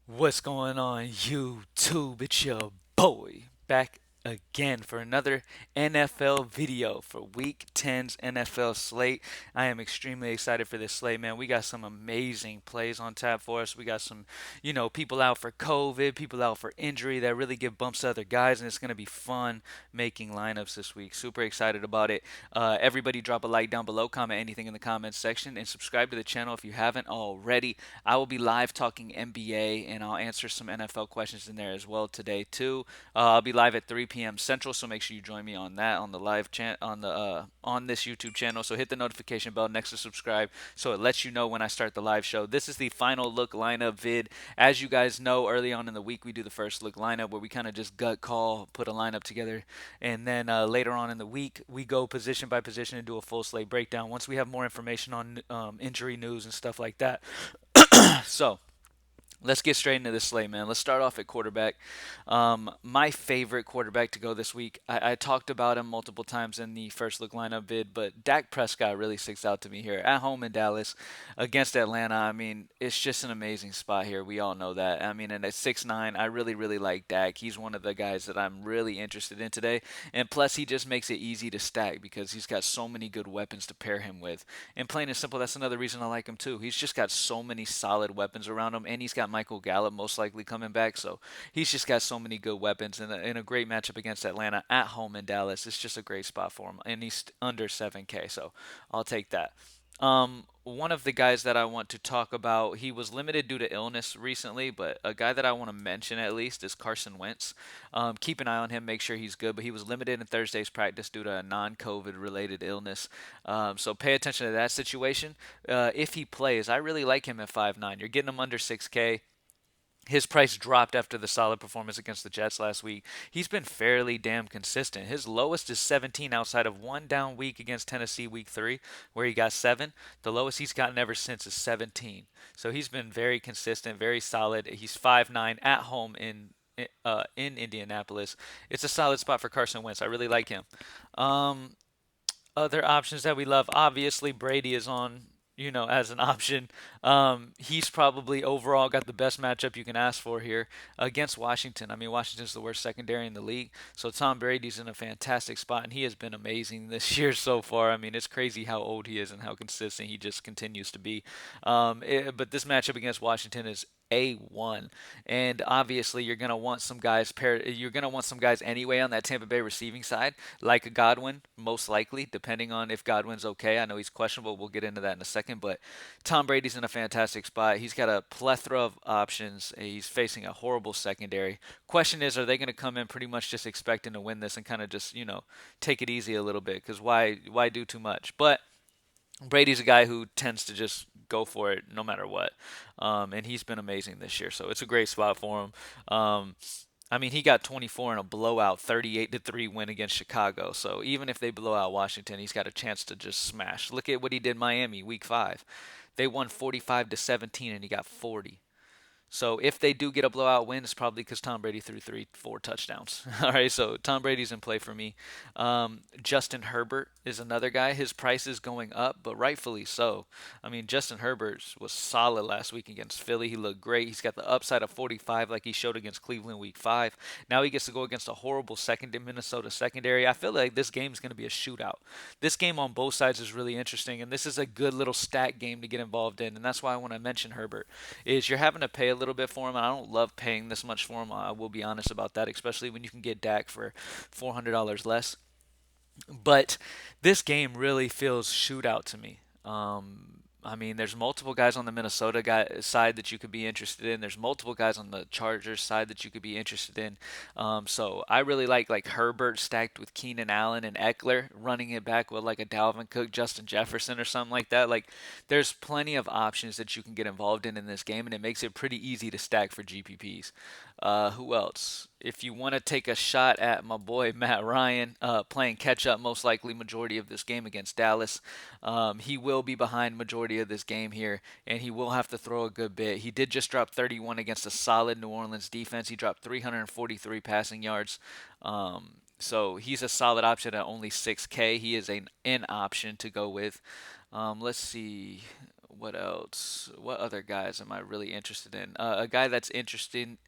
What's going on, YouTube? It's your boy back again for another NFL video for Week 10's NFL slate. I am extremely excited for this slate, man. We got some amazing plays on tap for us. We got some, people out for COVID, people out for injury that really give bumps to other guys, and it's going to be fun making lineups this week. Super excited about it. Everybody drop a like down below, comment anything in the comments section, and subscribe to the channel if you haven't already. I will be live talking NBA, and I'll answer some NFL questions in there as well today too. I'll be live at 3 p.m. Central, so make sure you join me on that on the live chat on this YouTube channel. So hit the notification bell next to subscribe, so it lets you know when I start the live show. This is the final look lineup vid. As you guys know, early on in the week we do the first look lineup where we kind of just gut call, put a lineup together, and then later on in the week we go position by position and do a full slate breakdown once we have more information on injury news and stuff like that. So let's get straight into this slate, man. Let's start off at quarterback. My favorite quarterback to go this week. I talked about him multiple times in the first look lineup vid, but Dak Prescott really sticks out to me here at home in Dallas against Atlanta. I mean, it's just an amazing spot here. We all know that. I mean, and at 6'9", I really like Dak. He's one of the guys that I'm really interested in today, and plus he just makes it easy to stack because he's got so many good weapons to pair him with. And plain and simple, that's another reason I like him too. He's just got so many solid weapons around him, and he's got Michael Gallup most likely coming back. So he's just got so many good weapons in a great matchup against Atlanta at home in Dallas. It's just a great spot for him, and he's under 7K, so I'll take that. One of the guys that I want to talk about, he was limited due to illness recently, but a guy that I want to mention at least is Carson Wentz. Keep an eye on him, make sure he's good, but he was limited in Thursday's practice due to a non-COVID related illness. So pay attention to that situation. If he plays, I really like him at 5'9". You're getting him under 6K. His price dropped after the solid performance against the Jets last week. He's been fairly damn consistent. His lowest is 17 outside of one down week against Tennessee week 3 where he got 7. The lowest he's gotten ever since is 17. So he's been very consistent, very solid. He's 5'9" at home in Indianapolis. It's a solid spot for Carson Wentz. I really like him. Um, Other options that we love. Obviously, Brady is on, as an option. He's probably overall got the best matchup you can ask for here against Washington. I mean, Washington's the worst secondary in the league, so Tom Brady's in a fantastic spot, and he has been amazing this year so far. I mean, it's crazy how old he is and how consistent he just continues to be. But this matchup against Washington is A1, and obviously you're gonna want some guys paired. You're gonna want some guys anyway on that Tampa Bay receiving side, like a Godwin, most likely, depending on if Godwin's okay. I know he's questionable. We'll get into that in a second, but Tom Brady's in a fantastic spot. He's got a plethora of options. He's facing a horrible secondary. Question is, are they going to come in pretty much just expecting to win this and kind of just take it easy a little bit? Because why do too much? But Brady's a guy who tends to just go for it no matter what. And he's been amazing this year, so it's a great spot for him. I mean, he got 24 in a blowout, 38-3 win against Chicago. So even if they blow out Washington, he's got a chance to just smash. Look at what he did Miami week 5. They won 45-17 and he got 40. So if they do get a blowout win, it's probably because Tom Brady threw 4 touchdowns. All right, so Tom Brady's in play for me. Justin Herbert is another guy. His price is going up, but rightfully so. I mean, Justin Herbert was solid last week against Philly. He looked great. He's got the upside of 45 like he showed against Cleveland week 5. Now he gets to go against a horrible Minnesota secondary. I feel like this game is going to be a shootout. This game on both sides is really interesting, and this is a good little stat game to get involved in, and that's why I want to mention Herbert. Is you're having to pay a little bit for him, and I don't love paying this much for him. I will be honest about that, especially when you can get Dak for $400 less. But this game really feels shootout to me. I mean, there's multiple guys on the Minnesota side that you could be interested in. There's multiple guys on the Chargers side that you could be interested in. So I really like Herbert stacked with Keenan Allen and Eckler, running it back with like a Dalvin Cook, Justin Jefferson, or something like that. Like, there's plenty of options that you can get involved in this game, and it makes it pretty easy to stack for GPPs. Who else? If you want to take a shot at my boy Matt Ryan, playing catch up most likely majority of this game against Dallas, he will be behind majority of this game here, and he will have to throw a good bit. He did just drop 31 against a solid New Orleans defense. He dropped 343 passing yards. So he's a solid option at only 6K. He is an option to go with. Let's see. What else? What other guys am I really interested in? A guy that's interesting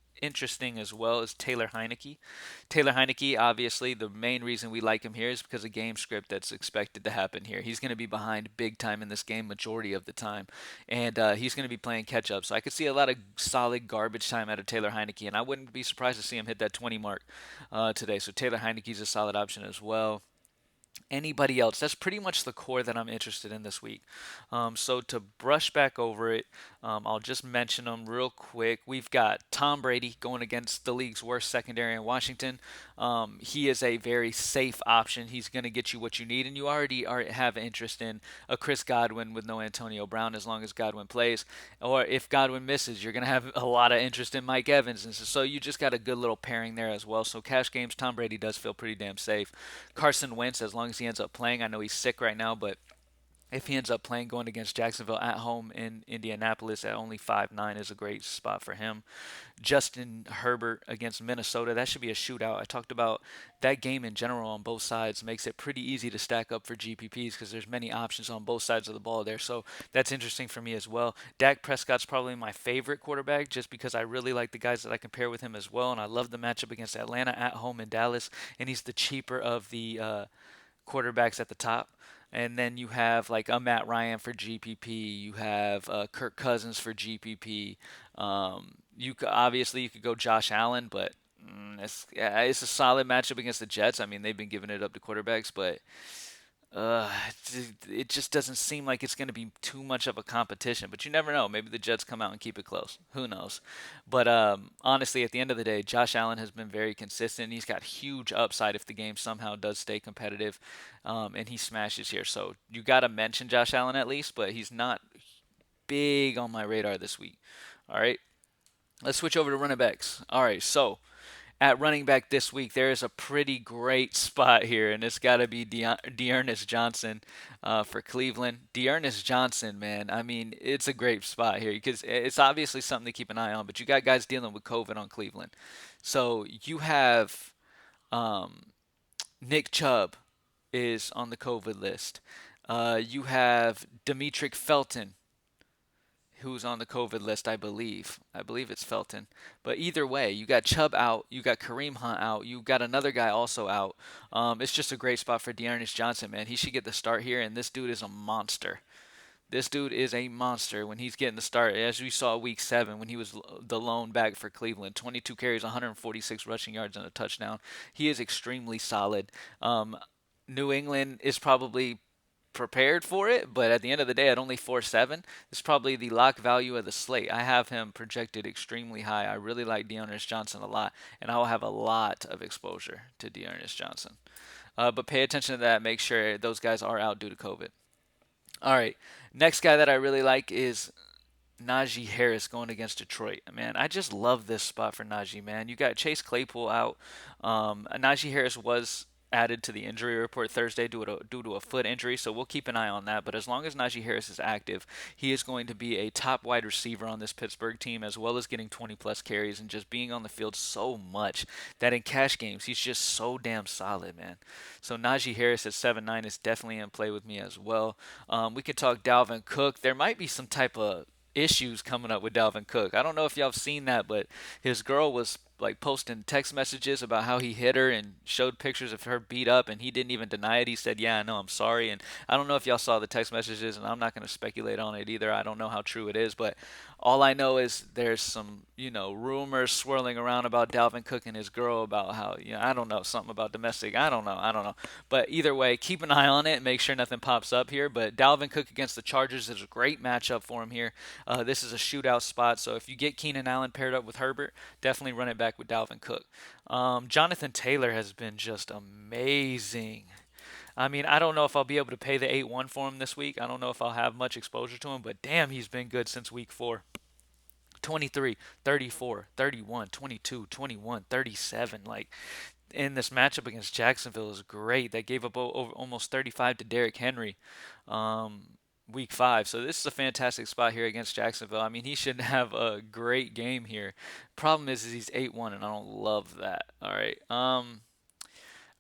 as well is Taylor Heineke. Taylor Heineke, obviously, the main reason we like him here is because of game script that's expected to happen here. He's going to be behind big time in this game majority of the time, and he's going to be playing catch up. So I could see a lot of solid garbage time out of Taylor Heineke, and I wouldn't be surprised to see him hit that 20 mark today. So Taylor Heineke's a solid option as well. Anybody else? That's pretty much the core that I'm interested in this week. So to brush back over it, I'll just mention them real quick. We've got Tom Brady going against the league's worst secondary in Washington. He is a very safe option. He's going to get you what you need, and you already have interest in a Chris Godwin with no Antonio Brown as long as Godwin plays. Or if Godwin misses, you're going to have a lot of interest in Mike Evans. And so you just got a good little pairing there as well. So cash games, Tom Brady does feel pretty damn safe. Carson Wentz, as long as he ends up playing, I know he's sick right now, but if he ends up playing going against Jacksonville at home in Indianapolis at only 5'9" is a great spot for him. Justin Herbert against Minnesota, that should be a shootout. I talked about that game in general on both sides makes it pretty easy to stack up for GPPs because there's many options on both sides of the ball there. So that's interesting for me as well. Dak Prescott's probably my favorite quarterback just because I really like the guys that I compare with him as well, and I love the matchup against Atlanta at home in Dallas, and he's the cheaper of the quarterbacks at the top. And then you have like a Matt Ryan for GPP. You have Kirk Cousins for GPP. Obviously you could go Josh Allen, but it's a solid matchup against the Jets. I mean, they've been giving it up to quarterbacks, but uh, it just doesn't seem like it's going to be too much of a competition. But you never know. Maybe the Jets come out and keep it close. Who knows? But honestly, at the end of the day, Josh Allen has been very consistent. He's got huge upside if the game somehow does stay competitive, and he smashes here. So you got to mention Josh Allen at least, but he's not big on my radar this week. All right, let's switch over to running backs. All right, so at running back this week, there is a pretty great spot here, and it's got to be Dearness Johnson for Cleveland. Dearness Johnson, man, I mean, it's a great spot here because it's obviously something to keep an eye on, but you got guys dealing with COVID on Cleveland. So you have um, Nick Chubb is on the COVID list. You have Demetric Felton who's on the COVID list, I believe. I believe it's Felton. But either way, you got Chubb out, you got Kareem Hunt out, you got another guy also out. It's just a great spot for Dearness Johnson, man. He should get the start here, and this dude is a monster. This dude is a monster when he's getting the start. As we saw week 7 when he was the lone back for Cleveland. 22 carries, 146 rushing yards, and a touchdown. He is extremely solid. New England is probably prepared for it, but at the end of the day, at only 4.7, it's probably the lock value of the slate. I have him projected extremely high. I really like Dearness Johnson a lot, and I will have a lot of exposure to Dearness Johnson. But pay attention to that. Make sure those guys are out due to COVID. All right, next guy that I really like is Najee Harris going against Detroit. Man, I just love this spot for Najee, man. You got Chase Claypool out. Najee Harris was added to the injury report Thursday due to a foot injury, so we'll keep an eye on that. But as long as Najee Harris is active, he is going to be a top wide receiver on this Pittsburgh team, as well as getting 20 plus carries and just being on the field so much that in cash games, he's just so damn solid, man. So Najee Harris at 7.9 is definitely in play with me as well. We could talk Dalvin Cook. There might be some type of issues coming up with Dalvin Cook. I don't know if y'all have seen that, but his girl was like posting text messages about how he hit her and showed pictures of her beat up, and he didn't even deny it. He said, "Yeah, I know, I'm sorry." And I don't know if y'all saw the text messages, and I'm not going to speculate on it either. I don't know how true it is, but all I know is there's some, rumors swirling around about Dalvin Cook and his girl about how, I don't know, something about domestic. I don't know. But either way, keep an eye on it and make sure nothing pops up here. But Dalvin Cook against the Chargers is a great matchup for him here. This is a shootout spot, so if you get Keenan Allen paired up with Herbert, definitely run it back with Dalvin Cook. Jonathan Taylor has been just amazing. I mean, I don't know if I'll be able to pay the 8-1 for him this week. I don't know if I'll have much exposure to him, but damn, he's been good since week 4. 23, 34, 31, 22, 21, 37. Like, in this matchup against Jacksonville is great. They gave up over almost 35 to Derrick Henry week 5. So this is a fantastic spot here against Jacksonville. I mean, he should have a great game here. Problem is he's 8-1, and I don't love that. All right.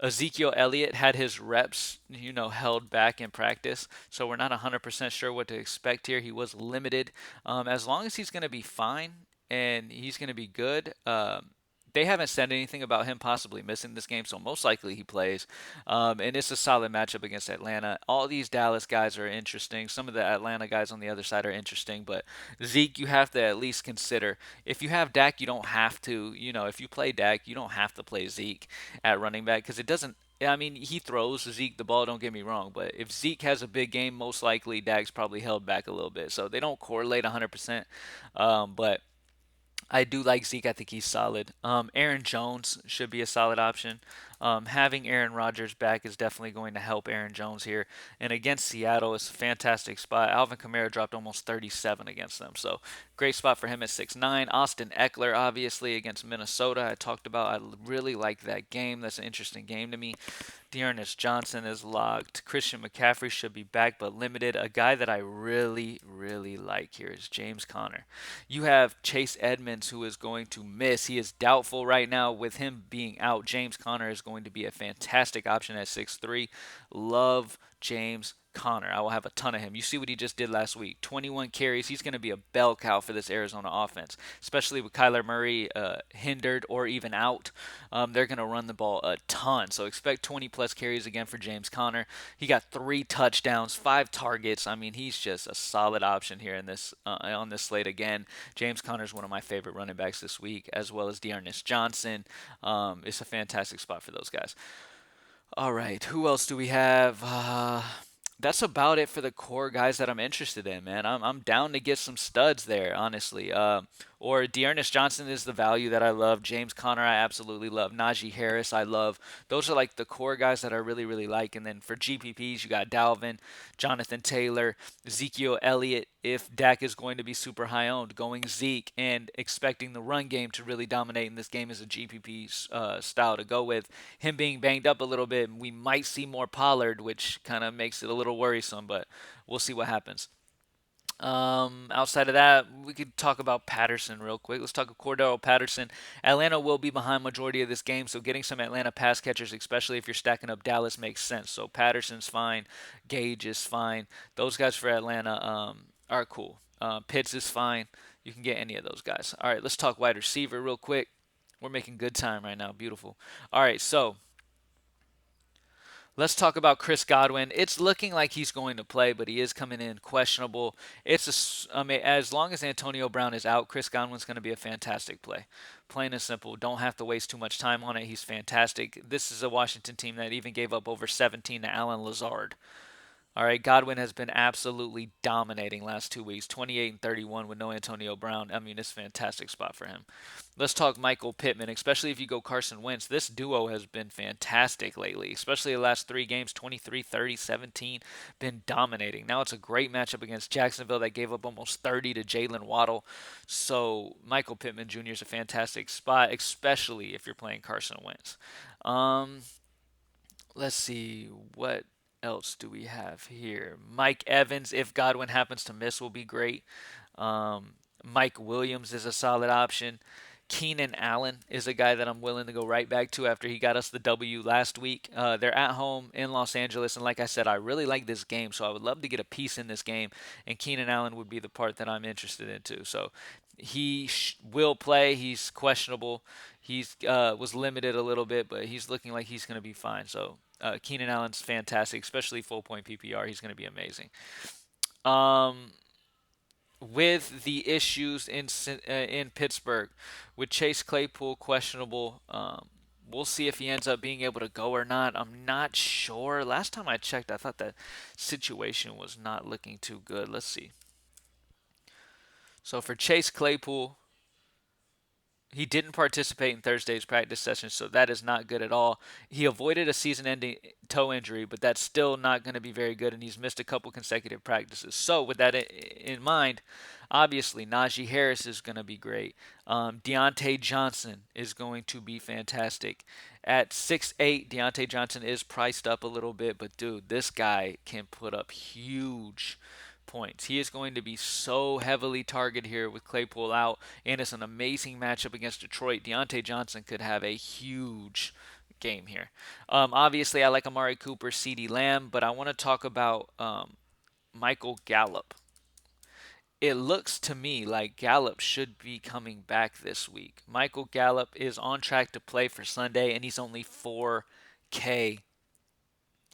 Ezekiel Elliott had his reps, held back in practice, so we're not 100% sure what to expect here. He was limited. As long as he's going to be fine and he's going to be good, they haven't said anything about him possibly missing this game, so most likely he plays. And it's a solid matchup against Atlanta. All these Dallas guys are interesting. Some of the Atlanta guys on the other side are interesting, but Zeke, you have to at least consider. If you have Dak, you don't have to. If you play Dak, you don't have to play Zeke at running back because it doesn't. I mean, he throws Zeke the ball, don't get me wrong, but if Zeke has a big game, most likely Dak's probably held back a little bit. So they don't correlate 100%. But I do like Zeke. I think he's solid. Aaron Jones should be a solid option. Having Aaron Rodgers back is definitely going to help Aaron Jones here. And against Seattle, it's a fantastic spot. Alvin Kamara dropped almost 37 against them. So great spot for him at 6'9". Austin Eckler, obviously, against Minnesota. I talked about. I really like that game. That's an interesting game to me. Dearness Johnson is locked. Christian McCaffrey should be back, but limited. A guy that I really, really like here is James Conner. You have Chase Edmonds, who is going to miss. He is doubtful right now. With him being out, James Conner is going to be a fantastic option at 6'3". Love James Conner. I will have a ton of him. You see what he just did last week. 21 carries. He's going to be a bell cow for this Arizona offense, especially with Kyler Murray hindered or even out. They're going to run the ball a ton. So expect 20 plus carries again for James Conner. He got 3 touchdowns, 5 targets. I mean, he's just a solid option here in this on this slate again. James Conner is one of my favorite running backs this week, as well as Dearness Johnson. It's a fantastic spot for those guys. All right, who else do we have? That's about it for the core guys that I'm interested in, man. I'm down to get some studs there, honestly. Or Dearness Johnson is the value that I love. James Conner, I absolutely love. Najee Harris, I love. Those are like the core guys that I really, really like. And then for GPPs, you got Dalvin, Jonathan Taylor, Ezekiel Elliott. If Dak is going to be super high owned, going Zeke and expecting the run game to really dominate in this game is a GPP style to go with. Him being banged up a little bit, we might see more Pollard, which kind of makes it a little worrisome, but we'll see what happens. Outside of that, we could talk about Patterson real quick. Let's talk of Cordero Patterson. Atlanta will be behind majority of this game, so getting some Atlanta pass catchers, especially if you're stacking up Dallas, makes sense. So Patterson's fine, Gage is fine. Those guys for Atlanta are cool. Pitts is fine. You can get any of those guys. All right, let's talk wide receiver real quick. We're making good time right now. Beautiful. All right, so let's talk about Chris Godwin. It's looking like he's going to play, but he is coming in questionable. I mean, as long as Antonio Brown is out, Chris Godwin's going to be a fantastic play. Plain and simple. Don't have to waste too much time on it. He's fantastic. This is a Washington team that even gave up over 17 to Allen Lazard. All right, Godwin has been absolutely dominating last 2 weeks, 28 and 31 with no Antonio Brown. I mean, it's a fantastic spot for him. Let's talk Michael Pittman, especially if you go Carson Wentz. This duo has been fantastic lately, especially the last 3 games, 23, 30, 17, been dominating. Now it's a great matchup against Jacksonville that gave up almost 30 to Jalen Waddle. So Michael Pittman Jr. is a fantastic spot, especially if you're playing Carson Wentz. Um, let's see what else do we have here. Mike Evans, if Godwin happens to miss, will be great. Mike Williams is a solid option. Keenan Allen is a guy that I'm willing to go right back to after he got us the W last week. They're at home in Los Angeles, and like I said, I really like this game, so I would love to get a piece in this game, and Keenan Allen would be the part that I'm interested in too. So will play. He's questionable. He's was limited a little bit, but he's looking like he's going to be fine. So Keenan Allen's fantastic, especially full point PPR. He's going to be amazing. Um, with the issues in Pittsburgh, with Chase Claypool questionable, we'll see if he ends up being able to go or not. I'm not sure. Last time I checked, I thought that situation was not looking too good. Let's see. So for Chase Claypool, he didn't participate in Thursday's practice session, so that is not good at all. He avoided a season-ending toe injury, but that's still not going to be very good, and he's missed a couple consecutive practices. So with that in mind, obviously Najee Harris is going to be great. Deontay Johnson is going to be fantastic. At 6'8", Deontay Johnson is priced up a little bit, but dude, this guy can put up huge points. He is going to be so heavily targeted here with Claypool out, and it's an amazing matchup against Detroit. Deontay Johnson could have a huge game here. Obviously, I like Amari Cooper, CeeDee Lamb, but I want to talk about Michael Gallup. It looks to me like Gallup should be coming back this week. Michael Gallup is on track to play for Sunday, and he's only 4K.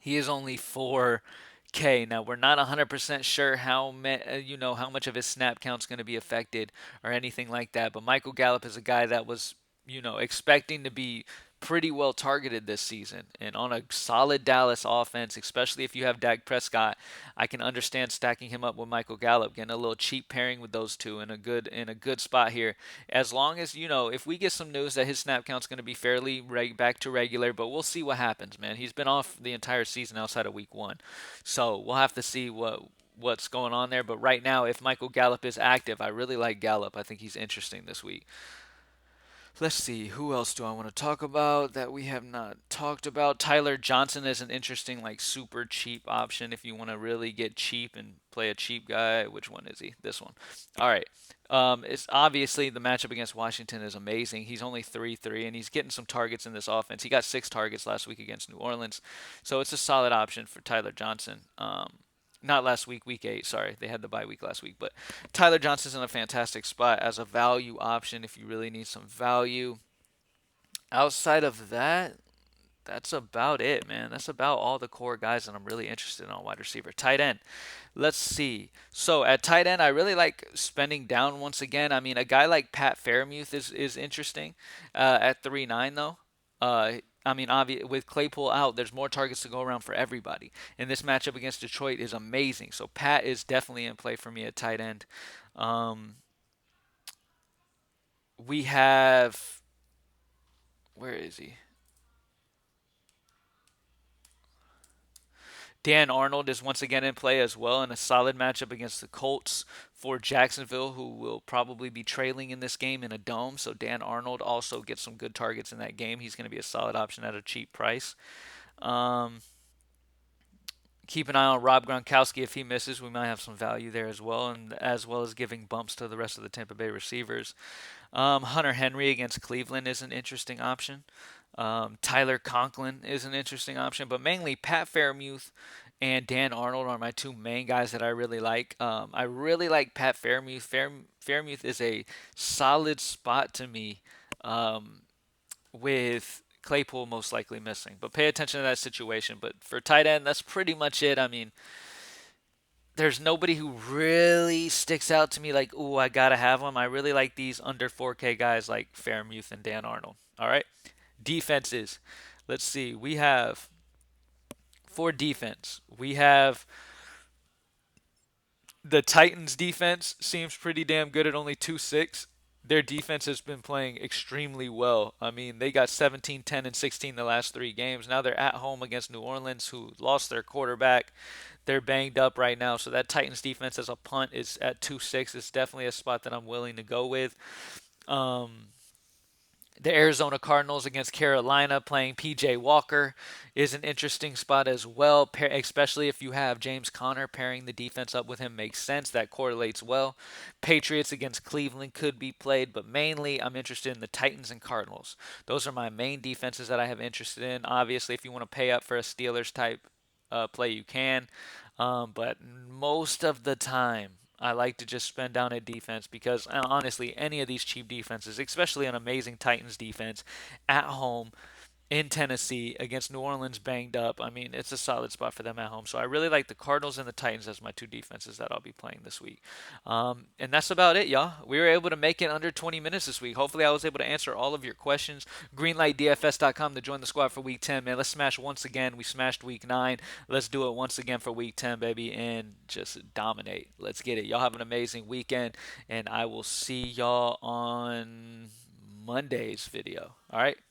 He is only 4K. Now we're not 100% sure how much of his snap count's going to be affected or anything like that. But Michael Gallup is a guy that was expecting to be pretty well targeted this season, and on a solid Dallas offense, especially if you have Dak Prescott, I can understand stacking him up with Michael Gallup, getting a little cheap pairing with those two in a good spot here. As long as if we get some news that his snap count's going to be fairly back to regular, but we'll see what happens, man. He's been off the entire season outside of week 1, so we'll have to see what's going on there. But right now, if Michael Gallup is active, I really like Gallup. I think he's interesting this week. Let's see, who else do I want to talk about that we have not talked about? Tyler Johnson is an interesting, like, super cheap option if you want to really get cheap and play a cheap guy. Which one is he? This one. All right. It's obviously the matchup against Washington is amazing. He's only 3-3, and he's getting some targets in this offense. He got 6 targets last week against New Orleans, so it's a solid option for Tyler Johnson. Not last week, week 8. Sorry, they had the bye week last week. But Tyler Johnson's in a fantastic spot as a value option if you really need some value. Outside of that, that's about it, man. That's about all the core guys that I'm really interested in on wide receiver. Tight end. Let's see. So at tight end, I really like spending down once again. I mean, a guy like Pat Fairmuth is interesting at 3.9 though. I mean, with Claypool out, there's more targets to go around for everybody. And this matchup against Detroit is amazing. So Pat is definitely in play for me at tight end. Um, we have, where is he? Dan Arnold is once again in play as well in a solid matchup against the Colts for Jacksonville, who will probably be trailing in this game in a dome. So Dan Arnold also gets some good targets in that game. He's going to be a solid option at a cheap price. Um, Keep an eye on Rob Gronkowski. If he misses, we might have some value there as well, and as well as giving bumps to the rest of the Tampa Bay receivers. Hunter Henry against Cleveland is an interesting option. Tyler Conklin is an interesting option, but mainly Pat Fairmuth and Dan Arnold are my two main guys that I really like. I really like Pat Fairmuth. Fairmuth is a solid spot to me with Claypool most likely missing. But pay attention to that situation. But for tight end, that's pretty much it. I mean, there's nobody who really sticks out to me like, ooh, I gotta have him. I really like these under 4K guys like Fairmuth and Dan Arnold. All right, defenses. Let's see. We have for defense. We have the Titans defense seems pretty damn good at only 2.6. Their defense has been playing extremely well. I mean, they got 17, 10, and 16 the last 3 games. Now they're at home against New Orleans, who lost their quarterback. They're banged up right now. So that Titans defense as a punt is at 2.6. It's definitely a spot that I'm willing to go with. Um, the Arizona Cardinals against Carolina playing PJ Walker is an interesting spot as well, especially if you have James Conner pairing the defense up with him makes sense. That correlates well. Patriots against Cleveland could be played, but mainly I'm interested in the Titans and Cardinals. Those are my main defenses that I have interested in. Obviously, if you want to pay up for a Steelers type play, you can. But most of the time, I like to just spend down at defense because honestly, any of these cheap defenses, especially an amazing Titans defense at home in Tennessee against New Orleans banged up, I mean, it's a solid spot for them at home. So I really like the Cardinals and the Titans as my two defenses that I'll be playing this week. And that's about it, y'all. We were able to make it under 20 minutes this week. Hopefully, I was able to answer all of your questions. Greenlightdfs.com to join the squad for week 10, man. Let's smash once again. We smashed week 9. Let's do it once again for week 10, baby, and just dominate. Let's get it. Y'all have an amazing weekend, and I will see y'all on Monday's video. All right? Peace.